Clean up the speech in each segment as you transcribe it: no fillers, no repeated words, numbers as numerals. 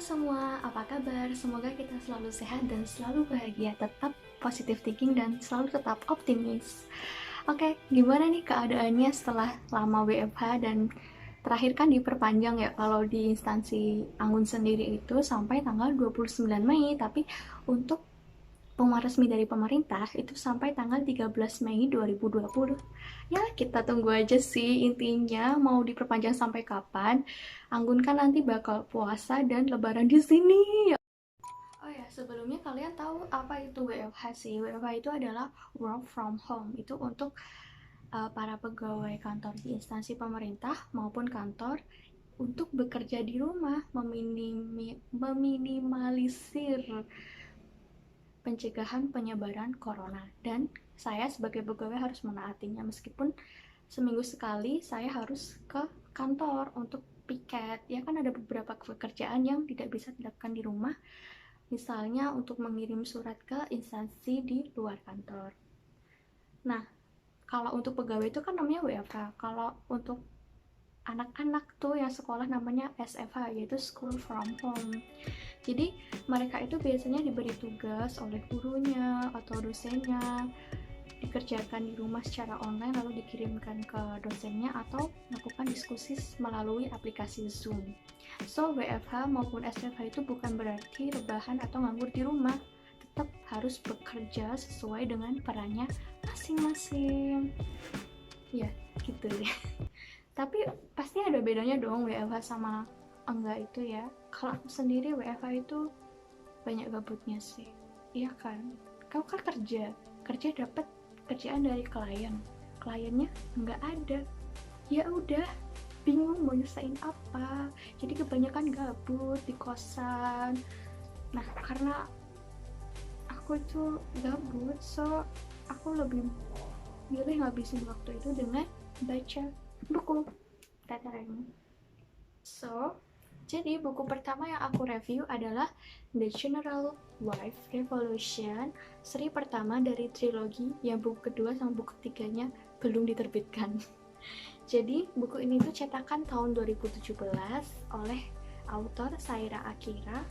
semua, apa kabar? Semoga kita selalu sehat dan selalu bahagia, tetap positive thinking dan selalu tetap optimis. Oke, gimana nih keadaannya setelah lama WFH dan terakhir kan diperpanjang ya kalau di instansi Anggun sendiri itu sampai tanggal 29 Mei, tapi untuk pengumuman resmi dari pemerintah itu sampai tanggal 13 Mei 2020. Ya, kita tunggu aja sih intinya mau diperpanjang sampai kapan. Anggun kan nanti bakal puasa dan lebaran di sini. Oh ya, sebelumnya kalian tahu apa itu WFH sih? WFH itu adalah work from home. Itu untuk para pegawai kantor di instansi pemerintah maupun kantor untuk bekerja di rumah, meminimalisir pencegahan penyebaran corona. Dan saya sebagai pegawai harus menaatinya meskipun seminggu sekali saya harus ke kantor untuk piket. Ya kan ada beberapa pekerjaan yang tidak bisa dilakukan di rumah. Misalnya untuk mengirim surat ke instansi di luar kantor. Nah, kalau untuk pegawai itu kan namanya WFH. Kalau untuk anak-anak tuh yang sekolah namanya SFH, yaitu School from Home. Jadi mereka itu biasanya diberi tugas oleh gurunya atau dosennya, dikerjakan di rumah secara online lalu dikirimkan ke dosennya atau melakukan diskusi melalui aplikasi Zoom. So, WFH maupun SFH itu bukan berarti rebahan atau nganggur di rumah, tetap harus bekerja sesuai dengan perannya masing-masing. Ya, gitu deh. Tapi pasti ada bedanya dong WFH sama enggak itu ya. Kalau aku sendiri WFH itu banyak gabutnya sih. Iya kan? Kau kan kerja dapat kerjaan dari kliennya nggak ada. Ya udah, bingung mau nyelesain apa. Jadi kebanyakan gabut di kosan. Nah, karena aku itu gabut, so aku lebih milih ngabisin waktu itu dengan baca buku. Tatarang. So, jadi buku pertama yang aku review adalah The General Wife Revolution, seri pertama dari trilogi yang buku kedua sama buku ketiganya belum diterbitkan. Jadi buku ini tuh cetakan tahun 2017 oleh author Saira Akira.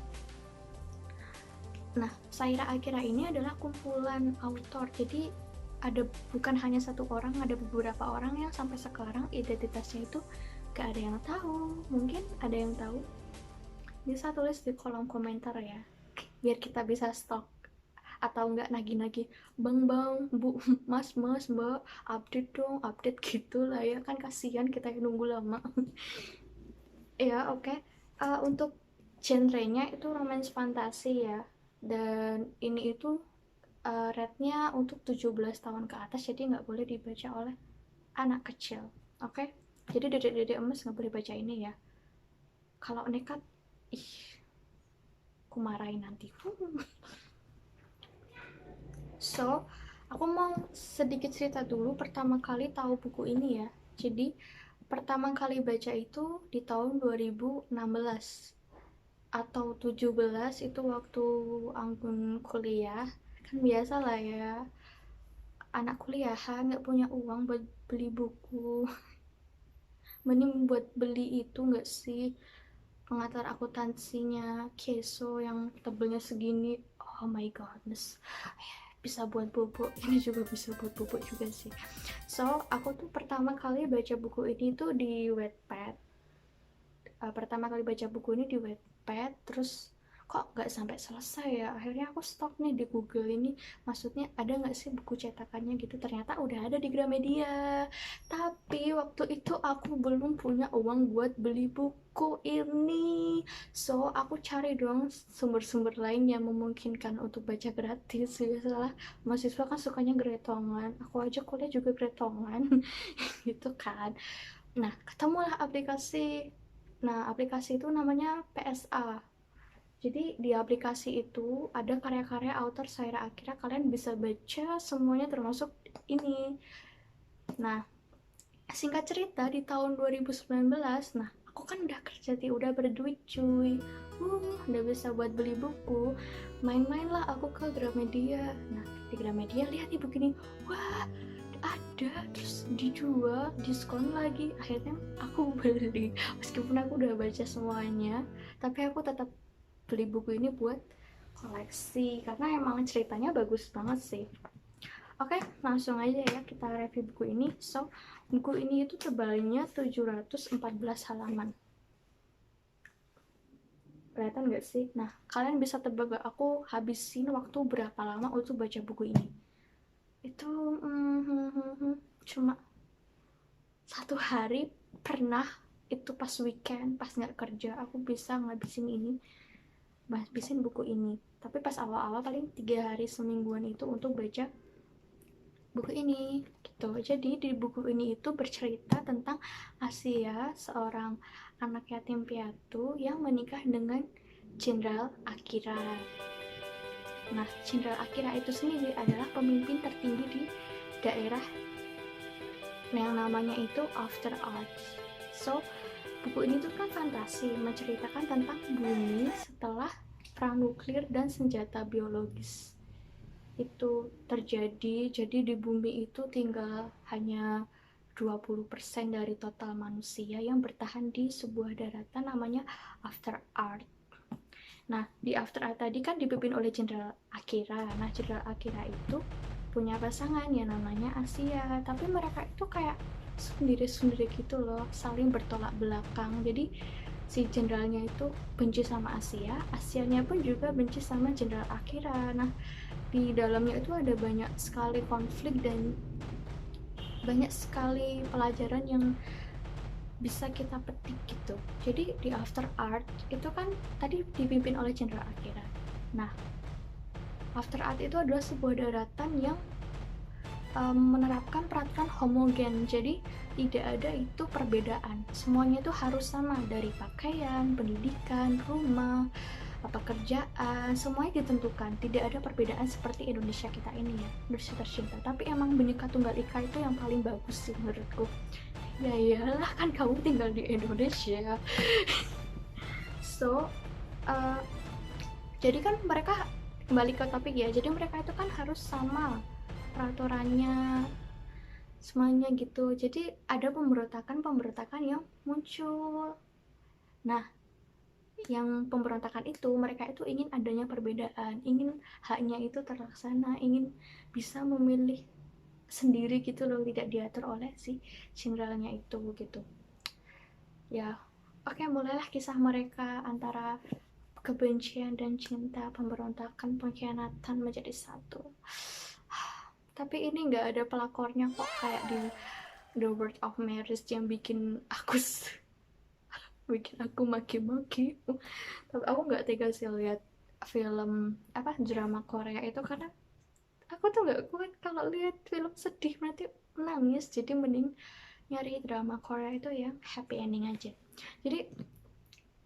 Nah, Saira Akira ini adalah kumpulan author, jadi bukan hanya satu orang, ada beberapa orang yang sampai sekarang identitasnya itu gak ada yang tahu. Mungkin ada yang tahu, bisa tulis di kolom komentar ya, biar kita bisa stok atau enggak nagih-nagih, bang bu, mas mbak, update dong, update gitu lah ya, kan kasihan kita yang nunggu lama. Ya oke, okay. Untuk genrenya itu romance fantasi ya, dan ini itu rate-nya untuk 17 tahun ke atas, jadi nggak boleh dibaca oleh anak kecil, oke? Okay? Jadi dedek-dedek emas nggak boleh baca ini ya. Kalau nekat, ih, aku marahin nanti. So, aku mau sedikit cerita dulu pertama kali tahu buku ini ya. Jadi, pertama kali baca itu di tahun 2016 atau 17, itu waktu Anggun kuliah. Kan biasa lah ya, anak kuliahan nggak punya uang buat beli buku. Mending buat beli itu nggak sih, pengantar akuntansinya Keso yang tebelnya segini. Oh my godness, bisa buat bobo, ini juga bisa buat bobo juga sih. So, aku tuh pertama kali baca buku ini tuh di Wattpad. Pertama kali baca buku ini di Wattpad, terus kok nggak sampai selesai ya, akhirnya aku stok nih di Google ini, maksudnya ada nggak sih buku cetakannya gitu. Ternyata udah ada di Gramedia, tapi waktu itu aku belum punya uang buat beli buku ini. So aku cari dong sumber-sumber lain yang memungkinkan untuk baca gratis. Biasalah mahasiswa kan sukanya gretongan, aku aja kuliah juga gretongan. Gitu kan. Nah, ketemulah aplikasi. Nah, aplikasi itu namanya PSA. Jadi di aplikasi itu ada karya-karya author Saira Akira, kalian bisa baca semuanya termasuk ini. Nah, singkat cerita di tahun 2019, nah aku kan udah kerja nih, udah berduit cuy. Udah bisa buat beli buku. Main-mainlah aku ke Gramedia. Nah, di Gramedia lihat nih begini. Wah, ada, terus dijual, diskon lagi. Akhirnya aku beli. Meskipun aku udah baca semuanya, tapi aku tetap beli buku ini buat koleksi karena emang ceritanya bagus banget sih. Oke, langsung aja ya kita review buku ini. So, buku ini itu tebalnya 714 halaman. Kelihatan nggak sih? Nah, kalian bisa tebak gak aku habisin waktu berapa lama untuk baca buku ini? Itu cuma 1 hari pernah, itu pas weekend, pas nggak kerja, aku bisa ngabisin buku ini. Tapi pas awal-awal paling 3 hari semingguan itu untuk baca buku ini gitu. Jadi di buku ini itu bercerita tentang Asia, seorang anak yatim piatu yang menikah dengan Jenderal Akira. Nah, Jenderal Akira itu sendiri adalah pemimpin tertinggi di daerah yang namanya itu After Arts. So, buku ini tuh kan fantasi, menceritakan tentang bumi setelah perang nuklir dan senjata biologis itu terjadi. Jadi di bumi itu tinggal hanya 20% dari total manusia yang bertahan di sebuah daratan namanya After Earth. Nah, di After Earth tadi kan dipimpin oleh Jenderal Akira. Nah, Jenderal Akira itu punya pasangan yang namanya Asia, tapi mereka itu kayak sendiri-sendiri gitu loh, saling bertolak belakang. Jadi si jenderalnya itu benci sama Asia, Asianya pun juga benci sama Jenderal Akira. Nah, di dalamnya itu ada banyak sekali konflik dan banyak sekali pelajaran yang bisa kita petik gitu. Jadi di After Art itu kan tadi dipimpin oleh Jenderal Akira. Nah, After Art itu adalah sebuah daratan yang menerapkan peraturan homogen. Jadi tidak ada itu perbedaan. Semuanya itu harus sama, dari pakaian, pendidikan, rumah, pekerjaan, semuanya ditentukan. Tidak ada perbedaan seperti Indonesia kita ini ya, Indonesia tercinta. Tapi emang Bhinneka Tunggal Ika itu yang paling bagus sih menurutku. Ya iyalah, kan kamu tinggal di Indonesia. So, jadi kan mereka, kembali ke topik ya, jadi mereka itu kan harus sama peraturannya, semuanya gitu. Jadi ada pemberontakan yang muncul. Nah, yang pemberontakan itu, mereka itu ingin adanya perbedaan, ingin haknya itu terlaksana, ingin bisa memilih sendiri gitu loh, tidak diatur oleh si jenderalnya itu gitu ya. Oke, mulailah kisah mereka antara kebencian dan cinta, pemberontakan, pengkhianatan menjadi satu. Tapi ini nggak ada pelakornya kok, kayak di The Word of Marriage yang bikin aku maki-maki. Tapi aku nggak tega sih lihat film drama Korea itu, karena aku tuh nggak kuat kalau lihat film sedih, nanti nangis. Jadi mending nyari drama Korea itu yang happy ending aja. Jadi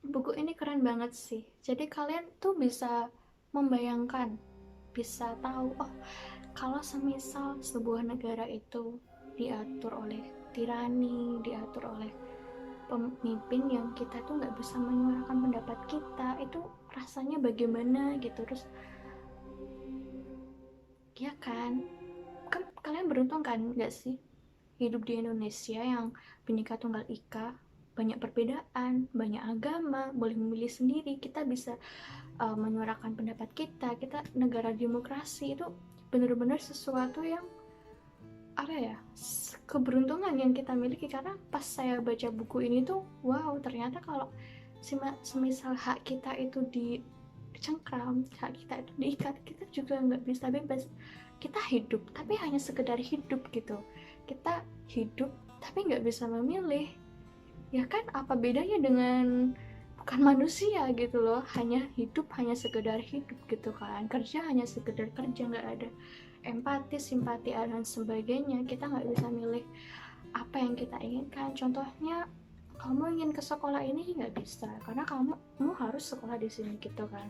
buku ini keren banget sih. Jadi kalian tuh bisa membayangkan, bisa tahu, oh kalau semisal sebuah negara itu diatur oleh tirani, diatur oleh pemimpin yang kita tuh nggak bisa menyuarakan pendapat kita, itu rasanya bagaimana gitu. Terus ya kan kalian beruntung kan nggak sih hidup di Indonesia yang Bhinneka Tunggal Ika, banyak perbedaan, banyak agama, boleh memilih sendiri, kita bisa menyuarakan pendapat kita negara demokrasi. Itu benar-benar sesuatu yang keberuntungan yang kita miliki. Karena pas saya baca buku ini tuh, wow, ternyata kalau semisal hak kita itu dicengkram, hak kita itu diikat, kita juga nggak bisa bebas. Kita hidup tapi hanya sekedar hidup gitu, kita hidup tapi nggak bisa memilih. Ya kan, apa bedanya dengan bukan manusia gitu loh, hanya hidup, hanya sekedar hidup gitu kan, kerja hanya sekedar kerja, nggak ada empati, simpati, dan sebagainya. Kita nggak bisa milih apa yang kita inginkan. Contohnya, kamu ingin ke sekolah ini, nggak bisa karena kamu harus sekolah di sini gitu kan.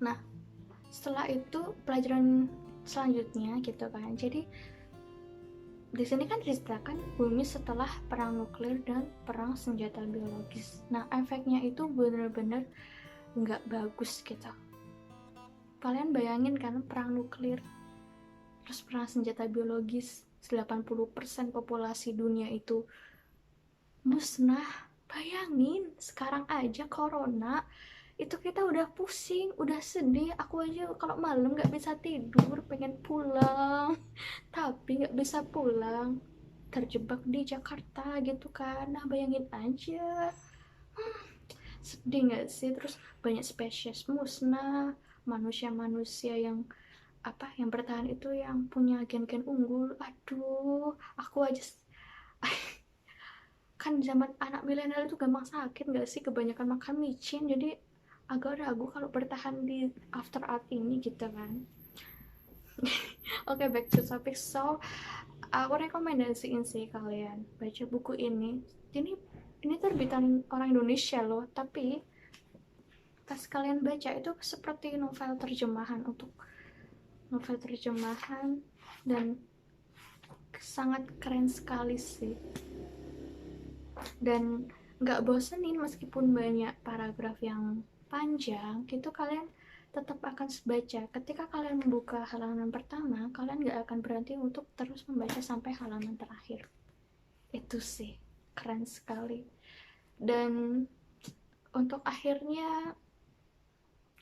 Nah, setelah itu pelajaran selanjutnya gitu kan. Jadi di sini kan diceritakan bumi setelah perang nuklir dan perang senjata biologis. Nah, efeknya itu bener-bener nggak bagus gitu. Kalian bayangin kan, perang nuklir, terus perang senjata biologis, 80% populasi dunia itu musnah. Bayangin, sekarang aja corona itu kita udah pusing, udah sedih. Aku aja kalau malam nggak bisa tidur, pengen pulang tapi nggak bisa pulang, terjebak di Jakarta gitu kan. Nah bayangin aja, sedih nggak sih? Terus banyak spesies musnah, manusia-manusia yang apa yang bertahan itu yang punya gen-gen unggul. Aduh, aku aja kan zaman anak milenial itu gampang sakit nggak sih, kebanyakan makan micin, jadi agak ragu kalau bertahan di after art ini gitu kan. Oke, back to topic. So aku rekomendasiin sih kalian baca buku ini. Ini terbitan orang Indonesia loh, tapi pas kalian baca itu seperti novel terjemahan, untuk novel terjemahan, dan sangat keren sekali sih. Dan nggak bosenin meskipun banyak paragraf yang panjang gitu, kalian tetap akan baca. Ketika kalian membuka halaman pertama, kalian nggak akan berhenti untuk terus membaca sampai halaman terakhir. Itu sih keren sekali. Dan untuk akhirnya,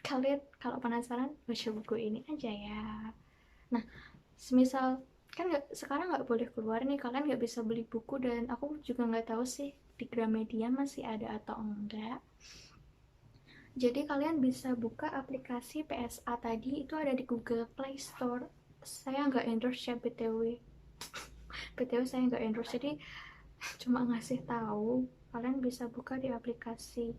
kalian kalau penasaran baca buku ini aja ya. Nah, semisal kan sekarang nggak boleh keluar nih, kalian nggak bisa beli buku, dan aku juga nggak tahu sih di Gramedia masih ada atau enggak. Jadi kalian bisa buka aplikasi PSA tadi, itu ada di Google Play Store. Saya nggak endorse ya, btw saya nggak endorse, jadi cuma ngasih tahu. Kalian bisa buka di aplikasi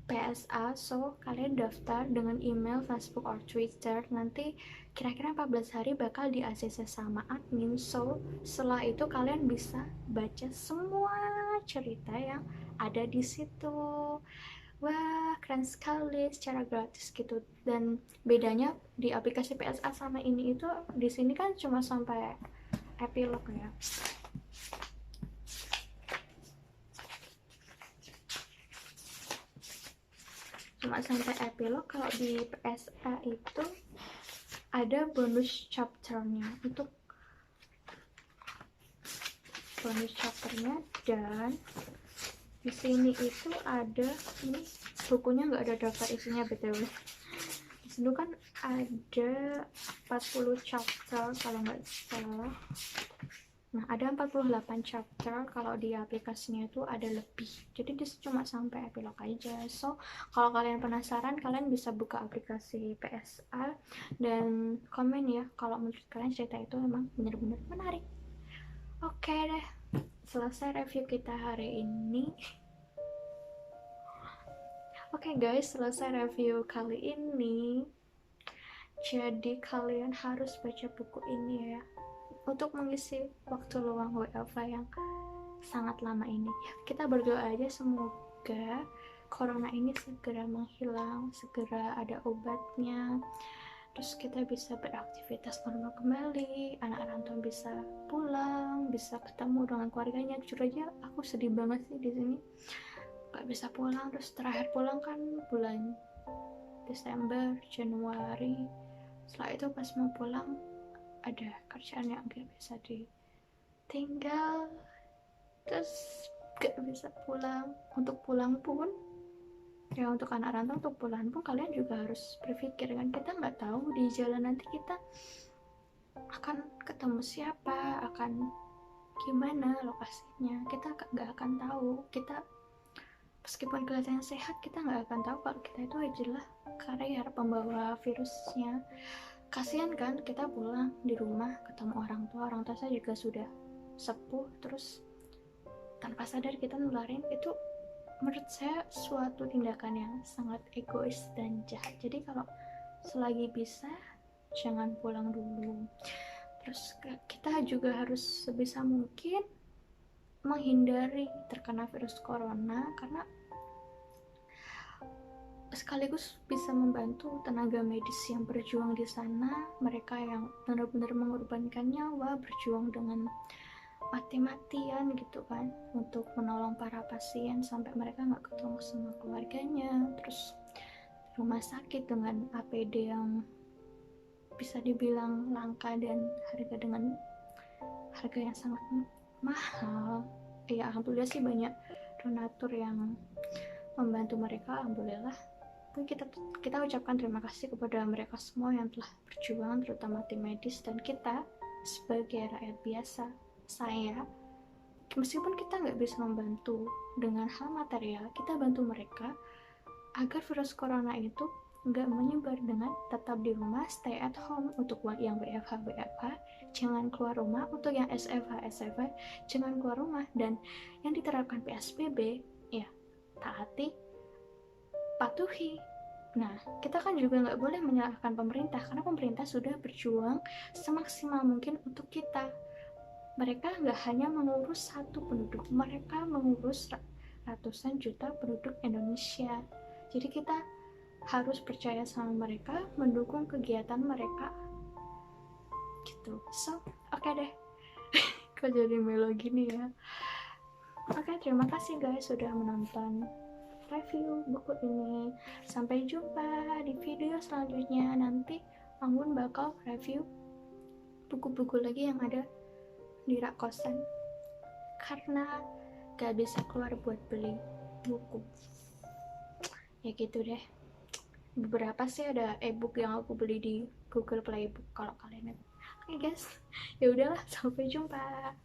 PSA. So kalian daftar dengan email, Facebook, or Twitter. Nanti kira-kira 14 hari bakal di ACC sama admin. So setelah itu kalian bisa baca semua cerita yang ada di situ. Wah, keren sekali, secara gratis gitu. Dan bedanya di aplikasi PSA sama ini itu, di sini kan cuma sampai epilog ya. Cuma sampai epilog. Kalau di PSA itu ada bonus chapternya, untuk bonus chapternya. Dan di sini itu ada, ini bukunya nggak ada daftar isinya btw. Di sini kan ada 40 chapter kalau nggak salah. Nah, ada 48 chapter, kalau di aplikasinya itu ada lebih. Jadi dia cuma sampai epilog aja. So, kalau kalian penasaran, kalian bisa buka aplikasi PSA dan komen ya kalau menurut kalian cerita itu memang benar-benar menarik. Oke deh, selesai review kita hari ini. Oke guys, selesai review kali ini. Jadi kalian harus baca buku ini ya, untuk mengisi waktu luang WFH yang sangat lama ini. Kita berdoa aja semoga corona ini segera menghilang, segera ada obatnya, terus kita bisa beraktivitas normal kembali, anak rantau bisa pulang, bisa ketemu dengan keluarganya. Jujur aja aku sedih banget sih di sini gak bisa pulang. Terus terakhir pulang kan bulan Desember, Januari. Setelah itu pas mau pulang ada kerjaan yang gak bisa ditinggal, terus gak bisa pulang. Untuk pulang pun ya, untuk anak rantau untuk pulang pun kalian juga harus berpikir kan, kita nggak tahu di jalan nanti kita akan ketemu siapa, akan gimana lokasinya, kita nggak akan tahu. Kita meskipun kelihatannya sehat, kita nggak akan tahu kalau kita itu adalah karier pembawa virusnya. Kasian kan kita pulang di rumah ketemu orang tua saya juga sudah sepuh, terus tanpa sadar kita nularin. Itu menurut saya suatu tindakan yang sangat egois dan jahat. Jadi kalau selagi bisa jangan pulang dulu. Terus kita juga harus sebisa mungkin menghindari terkena virus corona, karena sekaligus bisa membantu tenaga medis yang berjuang di sana, mereka yang benar-benar mengorbankan nyawa, berjuang dengan mati-matian gitu kan, untuk menolong para pasien sampai mereka nggak ketemu sama keluarganya. Terus rumah sakit dengan APD yang bisa dibilang langka dan dengan harga yang sangat mahal. Ya alhamdulillah sih banyak donatur yang membantu mereka, alhamdulillah. kita ucapkan terima kasih kepada mereka semua yang telah berjuang, terutama tim medis dan kita sebagai rakyat biasa. Saya, meskipun kita nggak bisa membantu dengan hal material, kita bantu mereka agar virus corona itu nggak menyebar dengan tetap di rumah, stay at home. Untuk yang WFH jangan keluar rumah, untuk yang SFH jangan keluar rumah, dan yang diterapkan PSBB ya taati, patuhi. Nah, kita kan juga nggak boleh menyalahkan pemerintah, karena pemerintah sudah berjuang semaksimal mungkin untuk kita. Mereka nggak hanya mengurus satu penduduk, mereka mengurus ratusan juta penduduk Indonesia. Jadi kita harus percaya sama mereka, mendukung kegiatan mereka gitu. So, oke deh. Kok jadi melo gini ya. Oke, terima kasih guys sudah menonton review buku ini. Sampai jumpa di video selanjutnya. Nanti Anggun bakal review buku-buku lagi yang ada di rak kosan, karena gak bisa keluar buat beli buku. Ya gitu deh. Beberapa sih ada ebook yang aku beli di Google Playbook kalau kalian. Oke guys, ya udahlah, sampai jumpa.